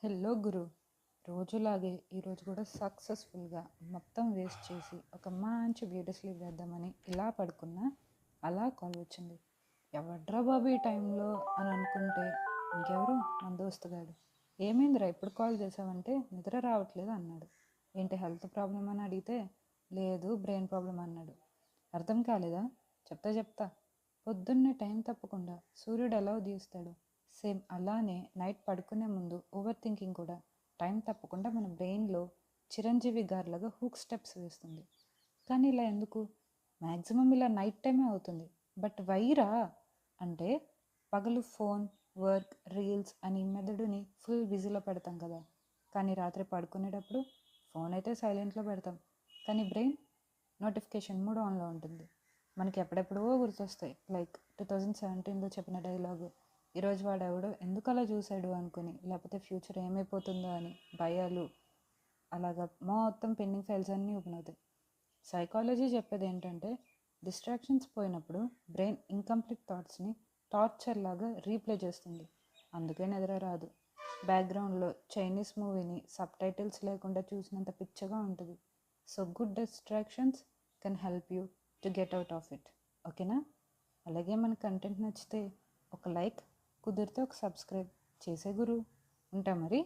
Hello గురు. రోజులాగే ఈరోజు కూడా సక్సెస్ఫుల్గా మొత్తం వేస్ట్ చేసి ఒక మంచి బ్యూటీ స్లీప్ వేద్దామని ఇలా పడుకున్నా అలా కాల్ వచ్చింది. ఎవడ్రా బాబు ఈ టైంలో అని అనుకుంటే ఇంకెవరు, మన దోస్తుగాడు. ఏమైందిరా ఇప్పుడు కాల్ చేసావంటే నిద్ర రావట్లేదు అన్నాడు. ఏంటి హెల్త్ ప్రాబ్లం అని అడిగితే లేదు బ్రెయిన్ ప్రాబ్లం అన్నాడు. అర్థం కాలేదా? చెప్తా. పొద్దున్నే టైం తప్పకుండా సూర్యుడు ఎలా ఉదయిస్తాడు, సేమ్ అలానే నైట్ పడుకునే ముందు ఓవర్ థింకింగ్ కూడా టైం తప్పకుండా మన బ్రెయిన్లో చిరంజీవి గారిలాగా హుక్ స్టెప్స్ వేస్తుంది. కానీ ఇలా ఎందుకు? మ్యాక్సిమం ఇలా నైట్ టైమే అవుతుంది. బట్ వైరా అంటే పగలు ఫోన్, వర్క్, రీల్స్ అని మెదడుని ఫుల్ బిజీలో పెడతాం కదా. కానీ రాత్రి పడుకునేటప్పుడు ఫోన్ అయితే సైలెంట్లో పెడతాం, కానీ బ్రెయిన్ నోటిఫికేషన్ మూడు ఆన్లో ఉంటుంది. మనకి ఎప్పుడెప్పుడో గుర్తొస్తాయి. లైక్ 2017లో చెప్పిన డైలాగు, ఈరోజు వాడెవడో ఎందుకు అలా చూశాడు అనుకుని, లేకపోతే ఫ్యూచర్ ఏమైపోతుందో అని భయాలు, అలాగా మొత్తం పెండింగ్ ఫైల్స్ అన్నీ ఓపెన్ అవుతాయి. సైకాలజీ చెప్పేది ఏంటంటే డిస్ట్రాక్షన్స్ పోయినప్పుడు బ్రెయిన్ ఇన్కంప్లీట్ థాట్స్ని టార్చర్ లాగా రీప్లే చేస్తుంది. అందుకే నిద్ర రాదు. బ్యాక్గ్రౌండ్లో చైనీస్ మూవీని సబ్ టైటిల్స్ లేకుండా చూసినంత పిచ్చగా ఉంటుంది. So good distractions can help you to get out of it. ఓకేనా? అలాగే మన కంటెంట్ నచ్చితే ఒక లైక్, కుదిరితే ఒక సబ్స్క్రైబ్ చేసే గురు. ఉంటా మరి.